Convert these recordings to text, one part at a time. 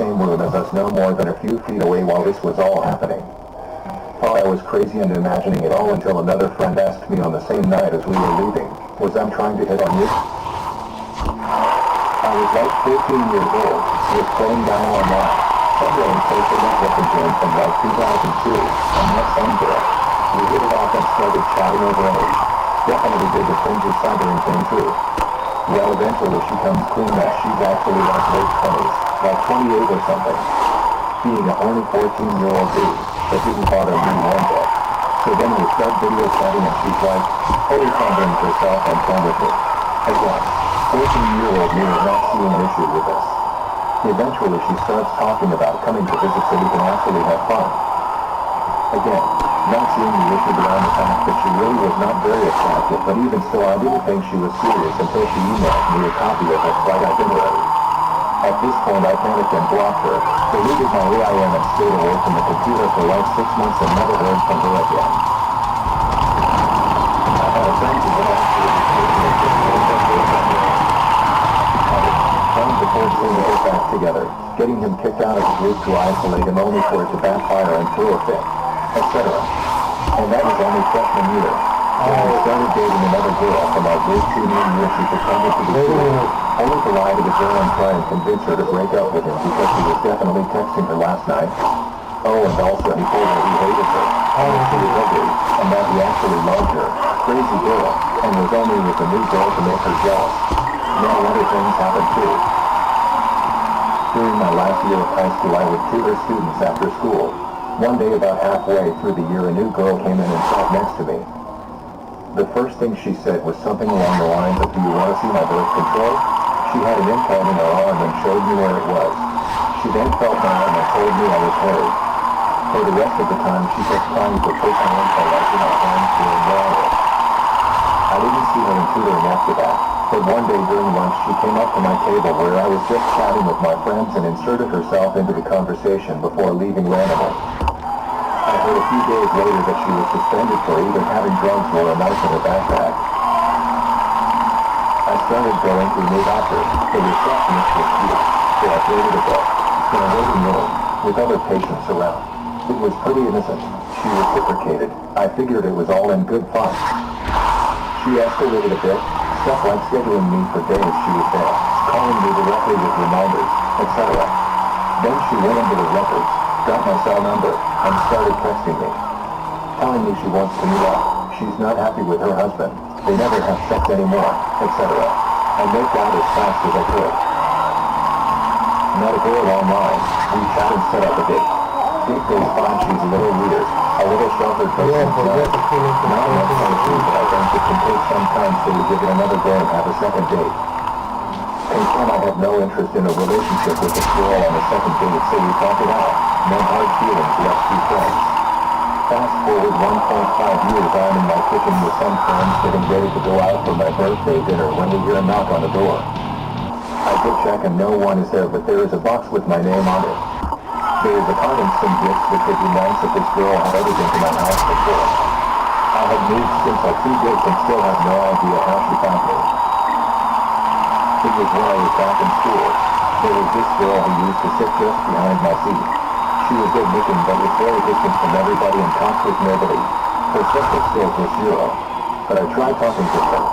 same room as us, no more than a few feet away while this was all happening. Thought I was crazy and imagining it all until another friend asked me on the same night as we were leaving, was I trying to hit on you? I was like 15 years old, was playing down online. Someday in social networking game from like 2002, and met some girl. We hit it off and started chatting over age. Definitely did the fringy cyber thing too. Well, eventually she comes clean that she's actually like late 20s, like 28 or something. Being a horny 14-year-old dude, that didn't bother me one bit. So then we start video chatting and she's like, totally pondering herself and come with me. Again, 14-year-old me is not seeing an issue with this. Eventually she starts talking about coming to visit so we can actually have fun. Again, not seeing the issue beyond the fact that she really was not very attractive, but even still I didn't think she was serious until she emailed me a copy of her flight itinerary. At this point I panicked and blocked her, deleted my AIM and stayed away from the computer for like 6 months and never heard from her again. I had a friend who went trying to force him to get back together, getting him kicked out of the group to isolate him only for it to backfire and throw a fit, etc. And that was only freshman year. When I started dating another girl from our grade 2 year, she pretended to be cool, only to lie to the girl and try and convince her to break up with him because he was definitely texting her last night. Oh, and also he told her he hated her, and she was ugly, and that he actually loved her. Crazy girl, and was only with the new girl to make her jealous. Many other things happened too. During my last year of high school I would tutor students after school. One day about halfway through the year a new girl came in and sat next to me. The first thing she said was something along the lines of, "Do you want to see my birth control?" She had an implant in her arm and showed me where it was. She then felt my arm and told me I was married. For the rest of the time she kept trying to push my info like in my arms during whatever. I didn't see her in tutoring after that, but one day during lunch she came up to my table where I was just chatting with my friends and inserted herself into the conversation before leaving randomly. I heard a few days later that she was suspended for either having drugs or a knife in her backpack. I started going to a new doctor. The receptionist was cute, so I waited a bit, in a waiting room, with other patients around. It was pretty innocent. She reciprocated. I figured it was all in good fun. She escalated a bit, stuff like scheduling me for days she was there, calling me directly with reminders, etc. Then she went into the records, got my cell number, and started texting me, telling me she wants to meet up, she's not happy with her husband, they never have sex anymore, etc. I make out as fast as I could. Met a girl online, we chat and set up a date. Date goes fine, she's a little weird, a little sheltered person, not much chemistry, but I think it can take some time so we give it another go and have a second date. Confirm I have no interest in a relationship with this girl on the second date, so we talk it out. No hard feelings, let's be friends. Fast forward 1.5 years, I'm in my kitchen with some friends getting ready to go out for my birthday dinner when we hear a knock on the door. I go check and no one is there, but there is a box with my name on it. There is a card and some gifts, which would be nice if this girl had ever been to my house before. I have moved since like 2 days and still have no idea how she found me. It was when I was back in school. There was this girl who used to sit just behind my seat. She was good looking but was very distant from everybody and talked with nobody. Her social skills were zero. But I tried talking to her.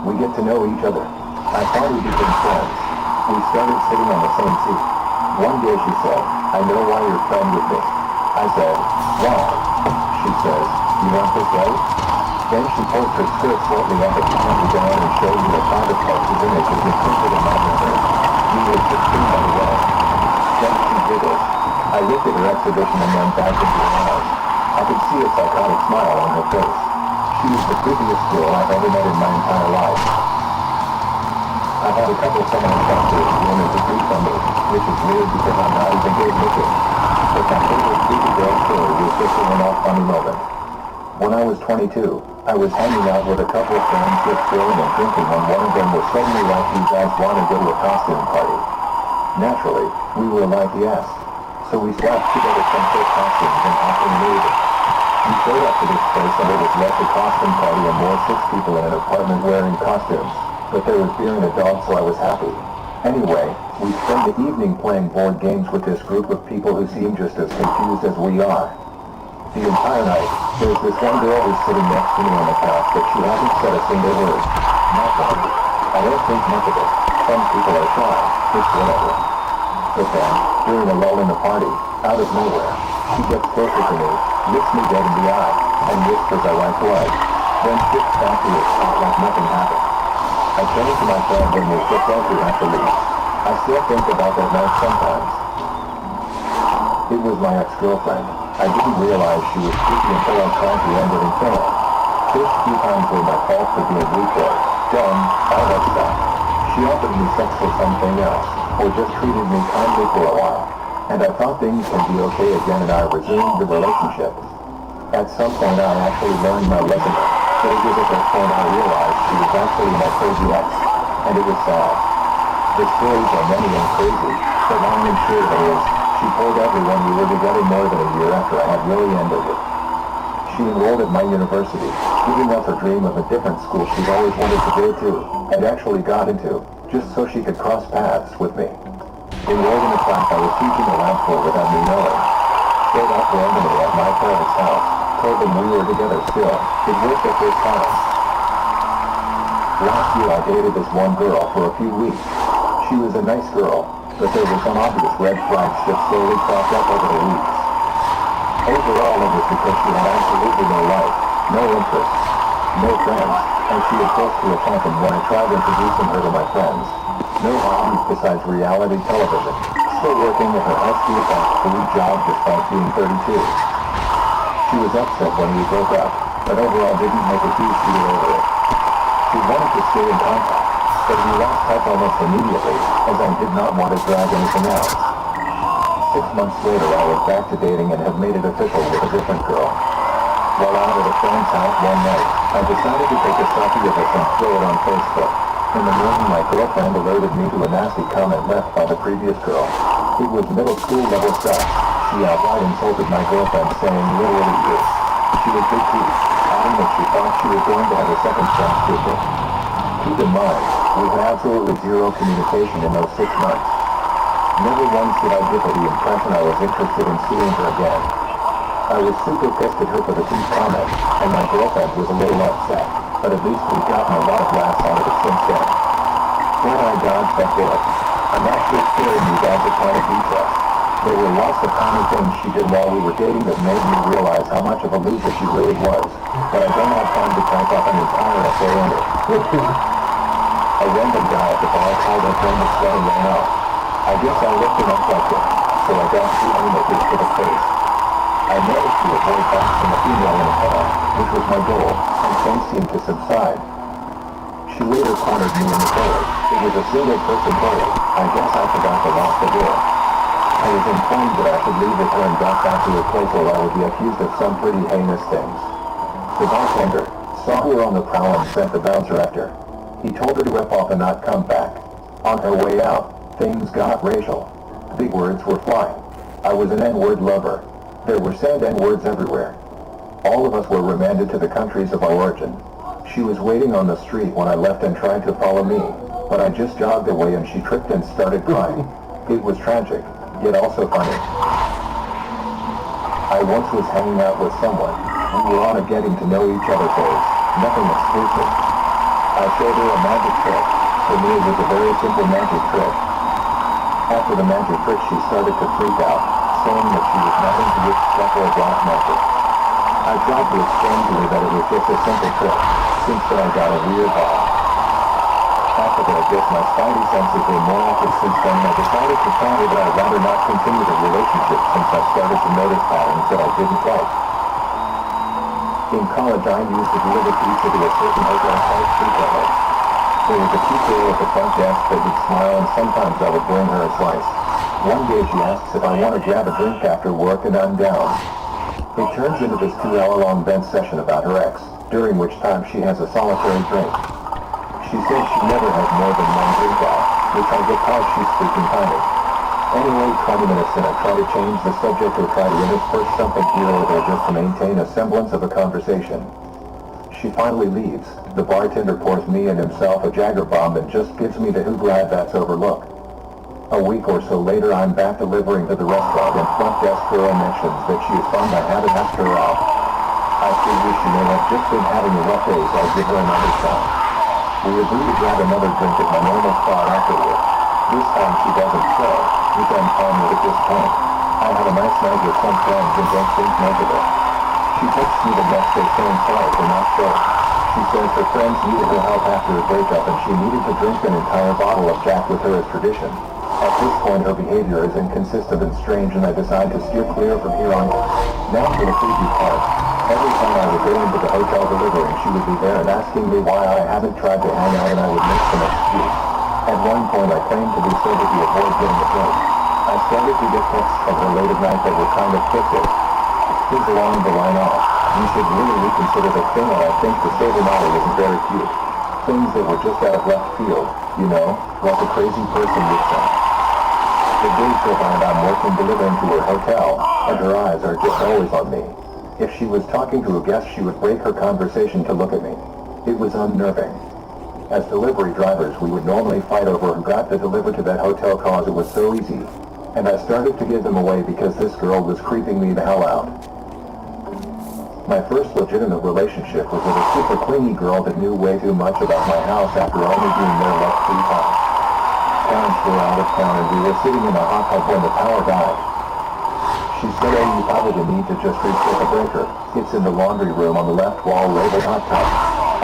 We get to know each other. I thought we became friends. We started sitting on the same seat. One day she said, "I know why you're friends with me." I said, "Why?" She says, "You want this right?" Then she pulled her skirt slightly up and pulled me down and showed me a private parts image of me printed in my memory. We were 16 by the way. Then she giggled. I looked at her exhibition and then back into her eyes. I could see a psychotic smile on her face. She was the creepiest girl I've ever met in my entire life. I've had a couple of someone talk to women who creep on me, which is weird because I'm not even good looking. But that little creepy girl story was just a one-off funny moment. When I was 22, I was hanging out with a couple of friends just grilling and drinking and one of them was suddenly like, "You guys want to go to a costume party?" Naturally, we were like, yes. So we slapped together some fake costumes and often leaving. We showed up to this place and it was less a costume party and more 6 people in an apartment wearing costumes. But there was beer and a dog, so I was happy. Anyway, we spend the evening playing board games with this group of people who seem just as confused as we are. The entire night, there's this one girl who's sitting next to me on the couch, but she hasn't said a single word. Not one. I don't think much of it. Some people are shy. It's whatever. But then, during a lull in the party, out of nowhere, she gets closer to me, looks me dead in the eye, and whispers I like blood. Then sits back to her spot like nothing happened. I turn to my friend and we sit down to have to leave. I still think about that night sometimes. It was my ex-girlfriend. I didn't realize she was creepy until I tried to end it in film. First few times were my fault for being weak or dumb, all that stuff. She offered me sex for something else, or just treated me kindly for a while. And I thought things can be okay again and I resumed the relationship. At some point I actually learned my lesson, but it was at that point I realized she was actually my crazy ex, and it was sad. The stories are many and crazy, but long and short of it is, she told everyone we were together more than a year after I had really ended it. She enrolled at my university, giving up her dream of a different school she'd always wanted to go to, and actually got into, just so she could cross paths with me. Enrolled in a class I was teaching a lab for without me knowing. Showed up randomly at my parents' house, told them we were together still. It worked at this time. Last year I dated this one girl for a few weeks. She was a nice girl, but there were some obvious red flags that slowly cropped up over the weeks. Overall, it was because she had absolutely no life, no interests, no friends, and she had close to a phantom when I tried introducing her to my friends. No hobbies besides reality television. Still working at her high school fast food job despite being 32. She was upset when we broke up, but overall didn't make a huge deal over it. She wanted to stay in contact, but we lost touch almost immediately, as I did not want to drag anything out. 6 months later I was back to dating and have made it official with a different girl. While out at a friend's house one night, I decided to take a selfie of us and throw it on Facebook. In the morning my girlfriend alerted me to a nasty comment left by the previous girl. It was middle school level stuff. She outright insulted my girlfriend saying literally you. She was big teeth, adding that she thought she was going to have a second chance with me. Keep in mind, we had absolutely zero communication in those 6 months. Never once did I give her the impression I was interested in seeing her again. I was super pissed at her for the teeth comment, and my girlfriend was a little upset, but at least we've gotten a lot of laughs out of it since then. When I dodged that bullet, I'm actually scaring you guys a ton of details. There were lots of common things she did while we were dating that made me realize how much of a loser she really was, but I don't have time to type up an entire essay on it. A random guy at the bar called her friend a sweat and ran off. I guess I looked him up like it, so I got 2 haymakers to the face. I managed to avoid boxing a female in a car, which was my goal, and things seemed to subside. She later cornered me in the toilet. It was a single-person toilet. I guess I forgot to lock the door. I was informed that I should leave with her and got back to a place where I would be accused of some pretty heinous things. The bartender saw her on the prowl and sent the bouncer after. He told her to F off and not come back. On her way out, things got racial. Big words were flying. I was an N-word lover. There were said N-words everywhere. All of us were remanded to the countries of our origin. She was waiting on the street when I left and tried to follow me, but I just jogged away and she tripped and started crying. It was tragic, yet also funny. I once was hanging out with someone. We were on a getting to know each other phase, nothing exclusive. I showed her a magic trick. For me it was a very simple magic trick. After the magic trick she started to freak out, saying that she was not into witch stuff or black magic. I tried to explain to her that it was just a simple trick. Since then I got a weird vibe. After that I guess my spidey senses were more active since then and I decided to tell her that I'd rather not continue the relationship since I started to notice patterns that I didn't like. In college I used to deliver pizza to a certain hotel quite frequently. There was a cute girl at the front desk that would smile and sometimes I would bring her a slice. One day she asks if I want to grab a drink after work and I'm down. It turns into this 2-hour-long vent session about her ex, during which time she has a solitary drink. She says she never has more than one drink out, which I get how she's freaking tiny. Anyway, 20 minutes in I try to change the subject or try to intersperse something here or there just to maintain a semblance of a conversation. She finally leaves. The bartender pours me and himself a Jagger bomb and just gives me the who glad that's over look. A week or so later I'm back delivering to the restaurant and front desk girl mentions that she is bummed I haven't asked her out. I figure she may have just been having a rough day, so I'll give her another shot. We agree to grab another drink at my normal spot afterward. This time she doesn't show, which I'm fine with at this point. I had a nice night with some friends and don't think much of it. She texts me the next day saying sorry for not showing. She says her friends needed her help after a breakup and she needed to drink an entire bottle of Jack with her as tradition. At this point her behavior is inconsistent and strange and I decide to steer clear from here on. Now for the creepy part. Every time I would go into the hotel delivering she would be there and asking me why I haven't tried to hang out and I would make some excuse. At one point I claimed to be sober to avoid getting a drink. I started to get texts from her late at night that were kind of cryptic. Things along the line of, you should really reconsider the thing and I think the sober model isn't very cute. Things that were just out of left field, you know, like a crazy person would say. The days go by and I'm working delivering to her hotel, and her eyes are just always on me. If she was talking to a guest she would break her conversation to look at me. It was unnerving. As delivery drivers we would normally fight over who got to deliver to that hotel cause it was so easy. And I started to give them away because this girl was creeping me the hell out. My first legitimate relationship was with a super clingy girl that knew way too much about my house after only being there like 3 times. Parents were out of town and we were sitting in a hot tub when the power died. She said, oh, you probably need to just reset the breaker. It's in the laundry room on the left wall labeled hot tub.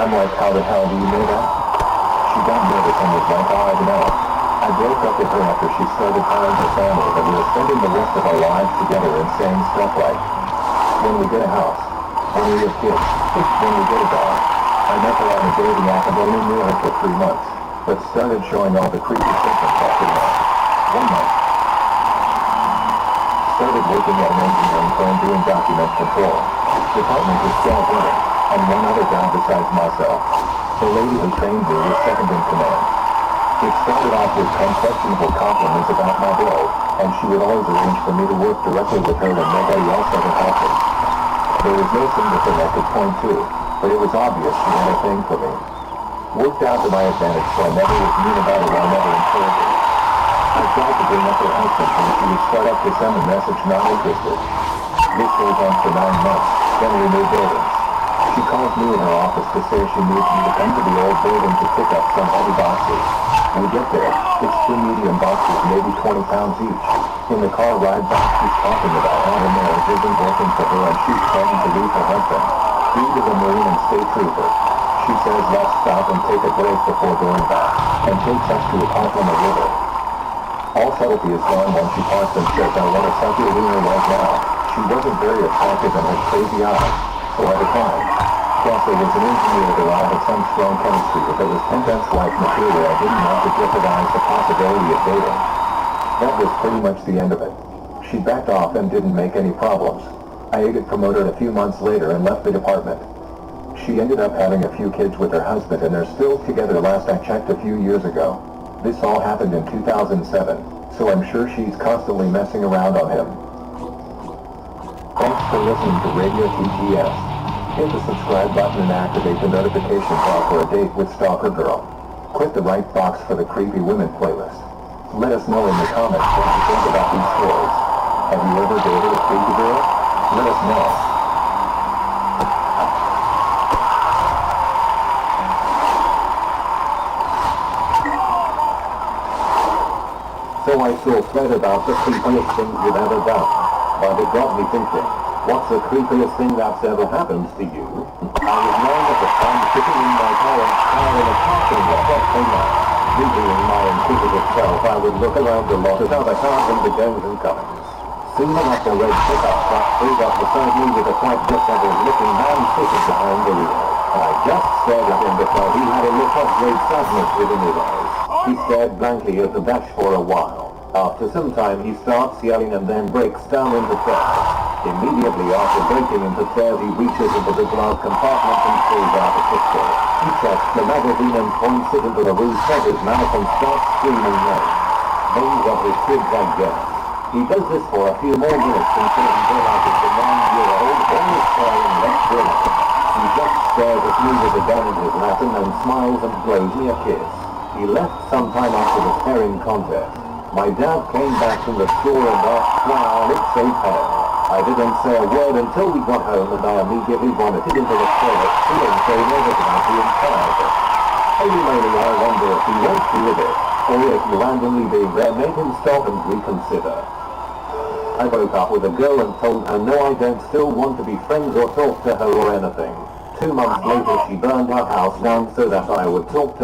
I'm like, how the hell do you know that? She got nervous and was like, oh, I don't know. I broke up with her after she started telling her family that we were spending the rest of our lives together and saying stuff like, when we get a house, when we have kids, when we get a dog. I met her on a dating app and only knew her for 3 months, but started showing all the creepy symptoms after that. 1 month. Started working at an engineering firm doing document control. Department was 12 women, and 1 other guy besides myself. The lady who trained me was second in command. It started off with unquestionable compliments about my build, and she would always arrange for me to work directly with her when nobody else ever helped me. There was no single thing I could point to, but it was obvious she had a thing for me. Worked out to my advantage, so I never was mean about it or I never encouraged it. I tried to bring up her husband and she would start up to send a message not interested. This goes on for 9 months, then we moved buildings. She calls me in her office to say she needs me to come to the old building to pick up some heavy boxes. We get there, it's 2 medium boxes, maybe 20 pounds each. In the car ride back she's talking about how her marriage isn't working for her and she's planning to leave her husband. Dude is a Marine and state trooper. She says let's stop and take a break before going back, and takes us to a park on the river. All subtlety is gone when she parks and says I want to suck your wiener right now. She wasn't very attractive and had crazy eyes, so I declined. Plus there was an engineer that I had some strong chemistry with that was intense like material I didn't want to jeopardize the possibility of dating. That was pretty much the end of it. She backed off and didn't make any problems. I get promoted a few months later and left the department. She ended up having a few kids with her husband and they're still together last I checked a few years ago. This all happened in 2007, so I'm sure she's constantly messing around on him. Thanks for listening to Radio TTS. Hit the subscribe button and activate the notification bell for a date with Stalker Girl. Click the right box for the Creepy Women playlist. Let us know in the comments what you think about these stories. Have you ever dated a creepy girl? Let us know. So I saw a thread about the creepiest things you've ever done. But it got me thinking, what's the creepiest thing that's ever happened to you? I was 9 at the time, sitting in my parents' car in a parking lot at night. Being my inquisitive self, I would look around the lot at other cars and the goes and comings. Soon enough a red pickup truck pulled up beside me with a quite disheveled-looking man sitting behind the wheel. I just stared at him because he had a look of great sadness within his eyes. He stared blankly at the dash for a while. After some time he starts yelling and then breaks down into tears. Immediately after breaking into tears he reaches into the glove compartment and pulls out a pistol. He checks the magazine and points it into the roof of his mouth and starts screaming names. Names of his kids, I guess. He does this for a few more minutes until he realizes the 9-year-old boy is crying left. He just stares at me with a gun in his lap and then smiles and blows me a kiss. He left sometime after the staring contest. My dad came back from the store and asked, "Wow, it's so pale." I didn't say a word until we got home and I immediately vomited into the toilet, feeling so nervous about the entire thing. Only mainly I wonder if he went through with it, or if randomly being there made him stop and reconsider. I broke up with a girl and told her no, I don't still want to be friends or talk to her or anything. 2 months later she burned her house down so that I would talk to